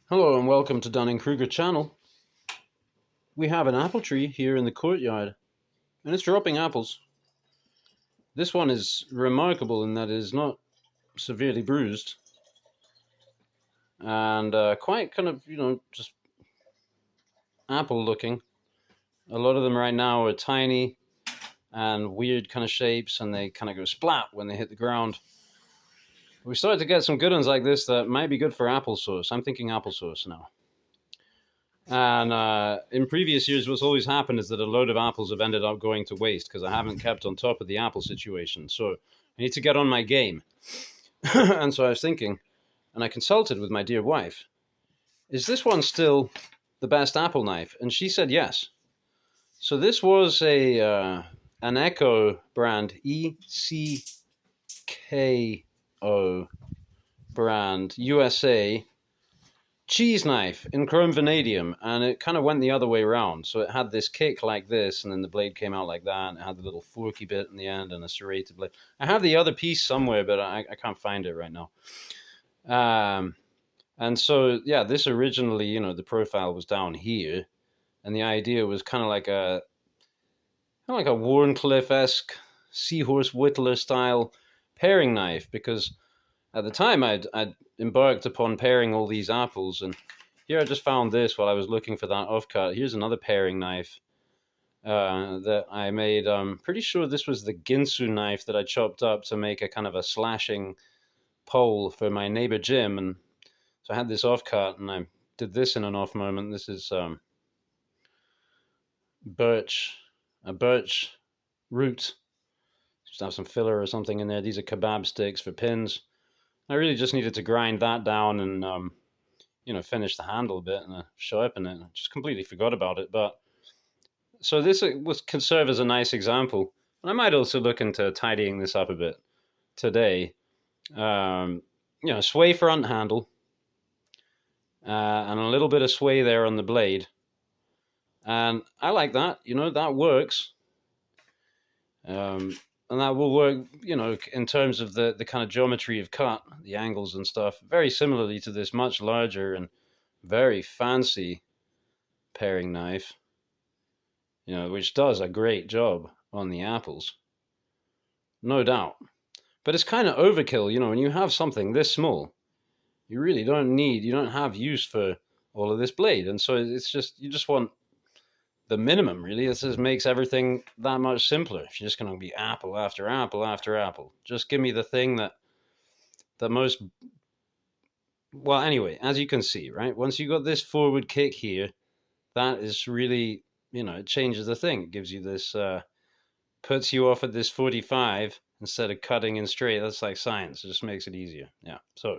Hello and welcome to Dunning-Kruger channel. We have an apple tree here in the courtyard and it's dropping apples. This one is remarkable in that it is not severely bruised and quite kind of, just apple looking. A lot of them right now are tiny and weird kind of shapes and they kind of go splat when they hit the ground. We started to get some good ones like this that might be good for applesauce. I'm thinking applesauce now. And in previous years, what's always happened is that a load of apples have ended up going to waste because I haven't kept on top of the apple situation. So I need to get on my game. And so I was thinking, and I consulted with my dear wife, is this one still the best apple knife? And she said yes. So this was an Echo brand, ECKO brand, USA, cheese knife in chrome vanadium, and it kind of went the other way around. So it had this kick like this, and then the blade came out like that, and it had the little forky bit in the end and a serrated blade. I have the other piece somewhere, but I can't find it right now. And so, yeah, this originally, the profile was down here, and the idea was kind of like a Wharncliffe-esque seahorse whittler style paring knife, because at the time I'd embarked upon paring all these apples, and here I just found this while I was looking for that offcut. Here's another paring knife that I made. I'm pretty sure this was the Ginsu knife that I chopped up to make a kind of a slashing pole for my neighbor Jim, and so I had this offcut, and I did this in an off moment. This is a birch root. Just have some filler or something in there. These are kebab sticks for pins. I really just needed to grind that down and, finish the handle a bit and sharpen it. I just completely forgot about it. But so this can serve as a nice example. And I might also look into tidying this up a bit today. Sway front handle and a little bit of sway there on the blade. And I like that. That works. And that will work, in terms of the kind of geometry of cut, the angles and stuff, very similarly to this much larger and very fancy paring knife, which does a great job on the apples, no doubt. But it's kind of overkill, when you have something this small, you really you don't have use for all of this blade. And so it's just, you just want the minimum, really. This just makes everything that much simpler. If you're just going to be apple after apple after apple, just give me the thing that most. Well, anyway, as you can see, right, once you got this forward kick here, that is really, it changes the thing. It gives you this, puts you off at this 45 instead of cutting in straight. That's like science. It just makes it easier. Yeah. So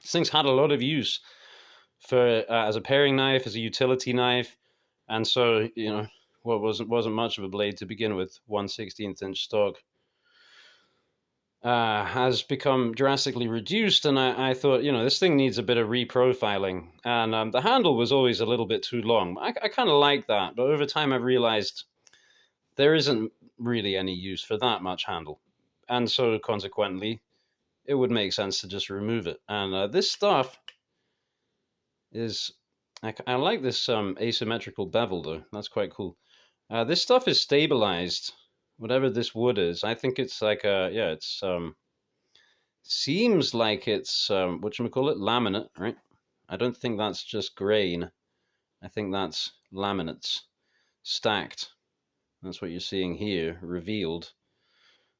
this thing's had a lot of use for as a paring knife, as a utility knife. And so, what wasn't much of a blade to begin with, 1/16 inch stock, has become drastically reduced. And I thought, this thing needs a bit of reprofiling. And the handle was always a little bit too long. I kind of like that. But over time, I've realized there isn't really any use for that much handle. And so, consequently, it would make sense to just remove it. And this stuff is... I like this asymmetrical bevel, though. That's quite cool. This stuff is stabilized, whatever this wood is. I think it's like seems like it's, laminate, right? I don't think that's just grain. I think that's laminates stacked. That's what you're seeing here, revealed.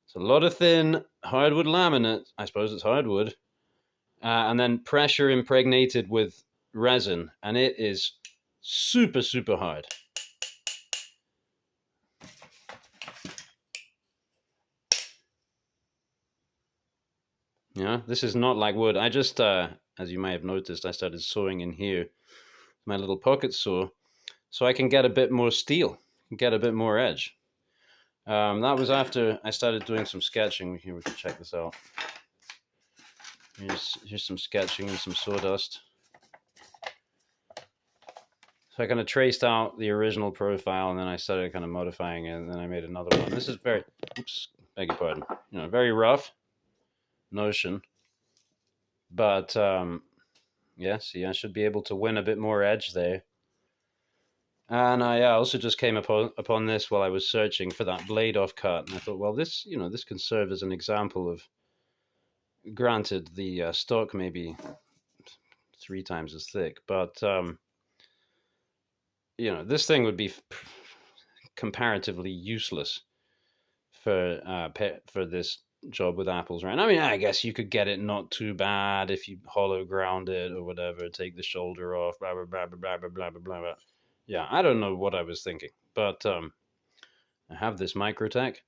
It's a lot of thin hardwood laminate. I suppose it's hardwood. And then pressure impregnated with resin, and it is super, super hard. This is not like wood. I just, as you may have noticed, I started sawing in here, my little pocket saw, so I can get a bit more steel, get a bit more edge. That was after I started doing some sketching. Here, we can check this out. Here's some sketching and some sawdust. So I kind of traced out the original profile, and then I started kind of modifying it, and then I made another one. This is very, beg your pardon, very rough notion, but Yeah, see, I should be able to win a bit more edge there. And I also just came upon this while I was searching for that blade off cut, and I thought, well, this this can serve as an example of. Granted, the stock may be 3 times as thick, but this thing would be comparatively useless for this job with apples, right? I mean, I guess you could get it not too bad if you hollow ground it or whatever, take the shoulder off, blah blah blah blah blah blah blah blah blah. Yeah, I don't know what I was thinking, but I have this Microtech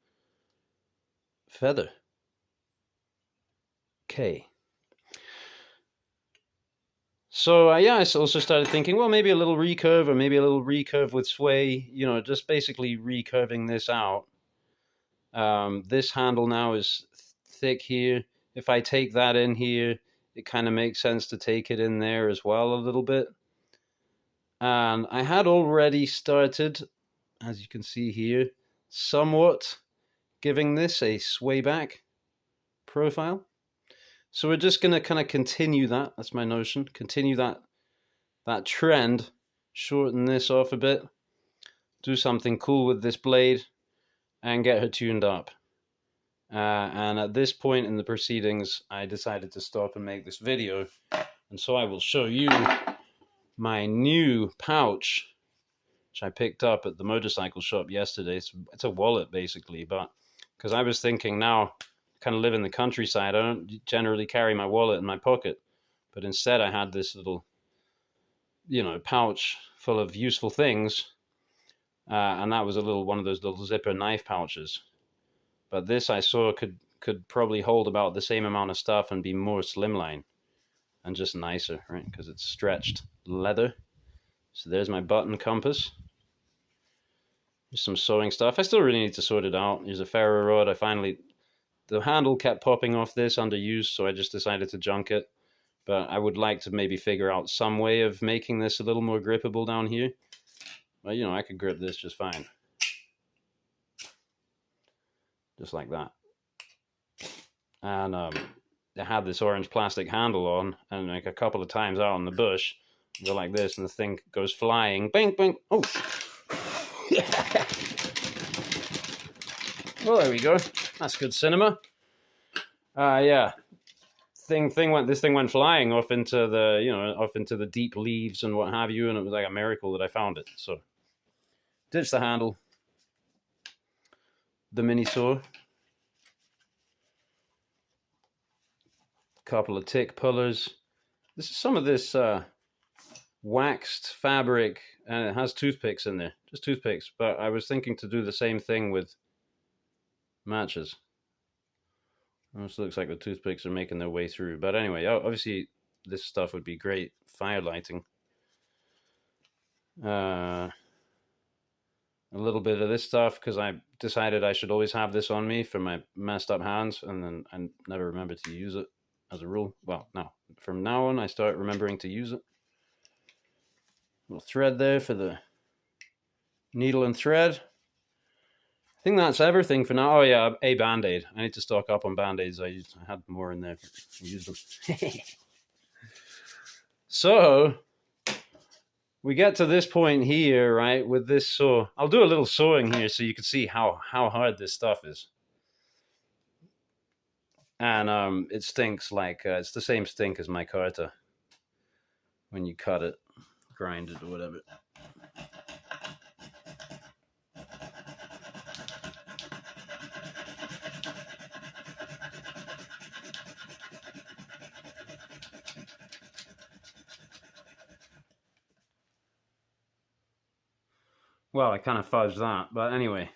feather K. So yeah, I also started thinking, well, maybe a little recurve or maybe a little recurve with sway. Just basically recurving this out. This handle now is thick here. If I take that in here, it kind of makes sense to take it in there as well a little bit. And I had already started, as you can see here, somewhat giving this a sway back profile. So we're just going to kind of continue that. That's my notion. Continue that trend. Shorten this off a bit. Do something cool with this blade. And get her tuned up. And at this point in the proceedings, I decided to stop and make this video. And so I will show you my new pouch, which I picked up at the motorcycle shop yesterday. It's a wallet, basically. But because I was thinking now, kind of live in the countryside, I don't generally carry my wallet in my pocket, but instead I had this little pouch full of useful things, and that was one of those little zipper knife pouches. But this I saw could probably hold about the same amount of stuff and be more slimline and just nicer, right? Because it's stretched leather. So there's my button compass. There's some sewing stuff. I still really need to sort it out. Here's a ferro rod. The handle kept popping off this under use, so I just decided to junk it. But I would like to maybe figure out some way of making this a little more grippable down here. But, I could grip this just fine. Just like that. And I had this orange plastic handle on, and like a couple of times out in the bush, go like this, and the thing goes flying. Bing, bing. Oh. Well, there we go. That's good cinema. Yeah. This thing went flying off into the deep leaves and what have you, and it was like a miracle that I found it. So, ditch the handle, the mini saw, couple of tick pullers. This is some of this waxed fabric, and it has toothpicks in there, just toothpicks. But I was thinking to do the same thing with matches. This looks like the toothpicks are making their way through. But anyway, obviously this stuff would be great fire lighting. A little bit of this stuff because I decided I should always have this on me for my messed up hands, and then I never remember to use it as a rule. Well, no, from now on I start remembering to use it. Little thread there for the needle and thread. I think that's everything for now. Oh yeah, a Band-Aid. I need to stock up on Band-Aids. I had more in there. I used them. So we get to this point here, right, with this saw. I'll do a little sawing here so you can see how hard this stuff is. And it stinks like, it's the same stink as micarta when you cut it, grind it or whatever. Well, I kind of fudged that, but anyway.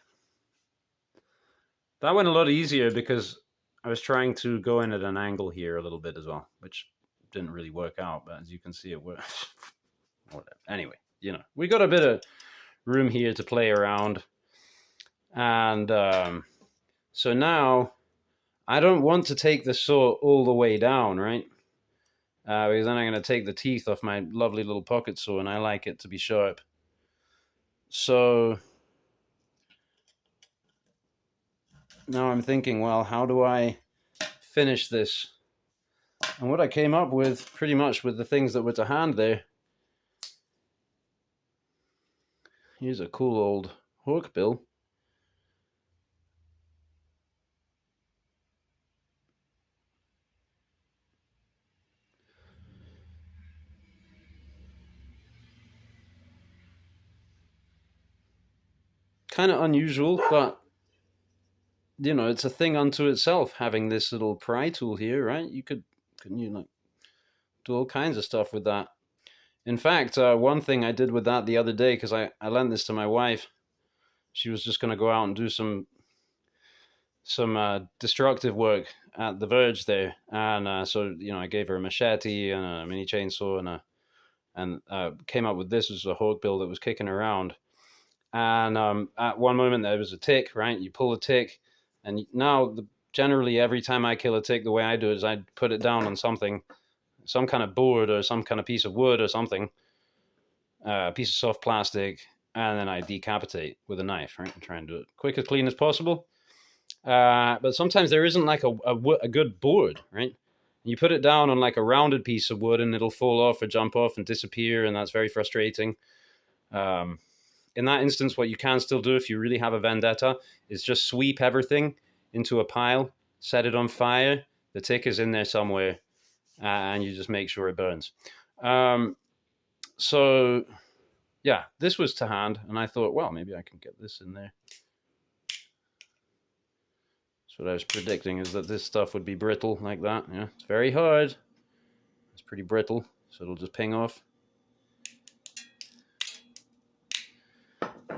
That went a lot easier because I was trying to go in at an angle here a little bit as well, which didn't really work out, but as you can see, it worked. Whatever. Anyway, we got a bit of room here to play around. And so now I don't want to take the saw all the way down, right? Because then I'm going to take the teeth off my lovely little pocket saw, and I like it to be sharp. So now I'm thinking, well, how do I finish this And what I came up with, pretty much with the things that were to hand there, here's a cool old hawkbill. Kind of unusual, but you know, it's a thing unto itself, having this little pry tool here, right? Couldn't you like do all kinds of stuff with that? In fact, one thing I did with that the other day, because I lent this to my wife, she was just going to go out and do some destructive work at the Verge there, and so you know, I gave her a machete and a mini chainsaw and came up with this as a hawkbill that was kicking around. And at one moment there was a tick, right? You pull a tick, and now generally every time I kill a tick, the way I do it is I put it down on something, some kind of board or some kind of piece of wood or something, a piece of soft plastic, and then I decapitate with a knife, right? And try and do it quick, as clean as possible. But sometimes there isn't like a good board, right? You put it down on like a rounded piece of wood and it'll fall off or jump off and disappear, and that's very frustrating. In that instance, what you can still do if you really have a vendetta is just sweep everything into a pile, set it on fire. The tick is in there somewhere, and you just make sure it burns. So, yeah, this was to hand, and I thought, well, maybe I can get this in there. So what I was predicting is that this stuff would be brittle like that. Yeah, it's very hard. It's pretty brittle, so it'll just ping off.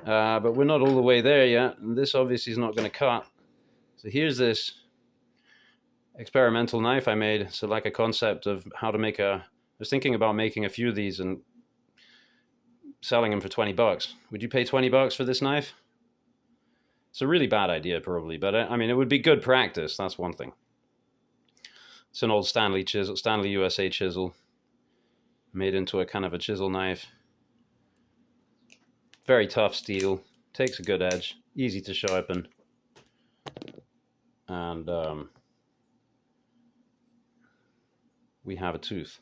But we're not all the way there yet, and this obviously is not going to cut. So here's this experimental knife I made. So like a concept of how to make I was thinking about making a few of these and selling them for $20. Would you pay $20 for this knife? It's a really bad idea probably, but I mean, it would be good practice. That's one thing. It's an old Stanley USA chisel made into a kind of a chisel knife. Very tough steel, takes a good edge, easy to sharpen, and we have a tooth.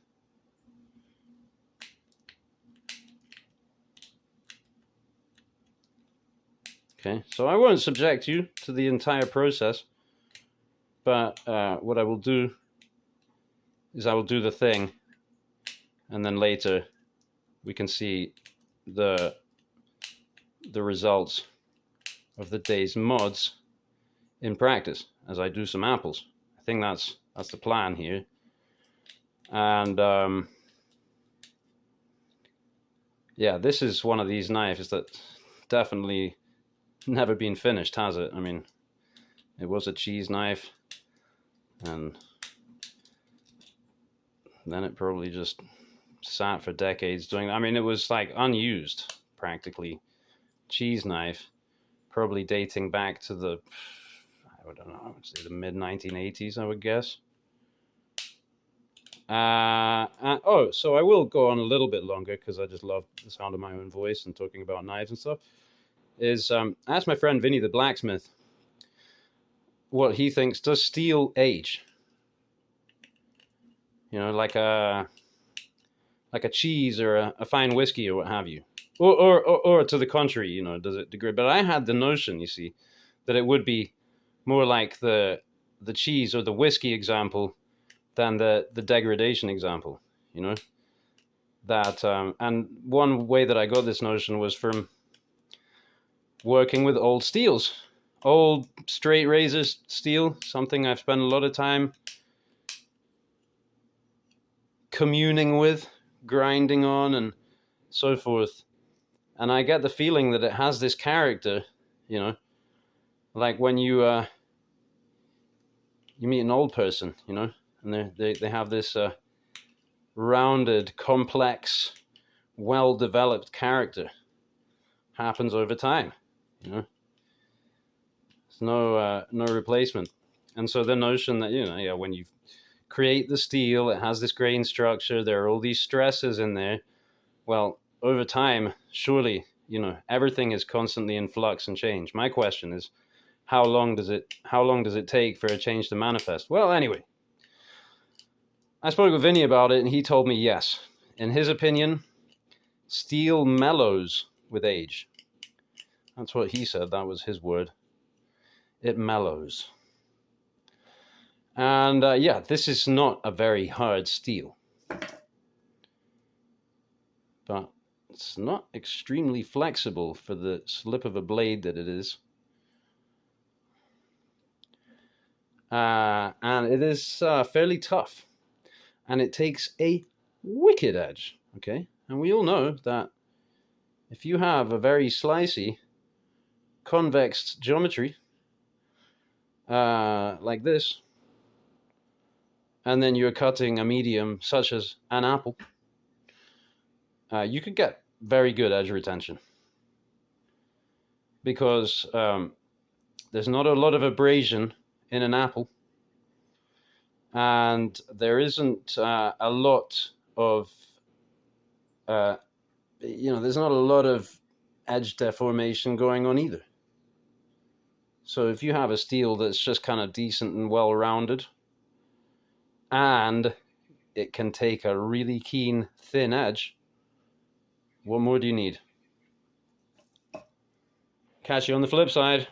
Okay, so I won't subject you to the entire process, but what I will do is I will do the thing, and then later we can see the results of the day's mods in practice as I do some apples. I think that's the plan here. And yeah, this is one of these knives that definitely never been finished, has it? I mean, it was a cheese knife, and then it probably just sat for decades doing. I mean, it was like unused practically. Cheese knife, probably dating back to the, I don't know, I would say the mid 1980s, I would guess. So I will go on a little bit longer because I just love the sound of my own voice and talking about knives and stuff. I asked my friend Vinny the blacksmith what he thinks. Does steel age? You know, like a cheese or a fine whiskey or what have you. Or to the contrary, you know, does it degrade? But I had the notion, you see, that it would be more like the cheese or the whiskey example than the degradation example, you know. That and one way that I got this notion was from working with old steels, old straight razor steel, something I've spent a lot of time communing with, grinding on, and so forth. And I get the feeling that it has this character, you know, like when you meet an old person, you know, and they have this rounded, complex, well-developed character. Happens over time, you know. There's no replacement. And so the notion that, you know, yeah, when you create the steel, it has this grain structure, there are all these stresses in there. Well, over time, surely, you know, everything is constantly in flux and change. My question is, how long does it take for a change to manifest? Well, anyway, I spoke with Vinny about it, and he told me yes. In his opinion, steel mellows with age. That's what he said. That was his word. It mellows. And yeah, this is not a very hard steel. But it's not extremely flexible for the slip of a blade that it is. And it is fairly tough. And it takes a wicked edge, okay? And we all know that if you have a very slicey, convex geometry, like this, and then you're cutting a medium such as an apple, you could get very good edge retention. Because there's not a lot of abrasion in an apple, and there isn't a lot of there's not a lot of edge deformation going on either. So if you have a steel that's just kind of decent and well rounded, and it can take a really keen thin edge, what more do you need? Catch you on the flip side.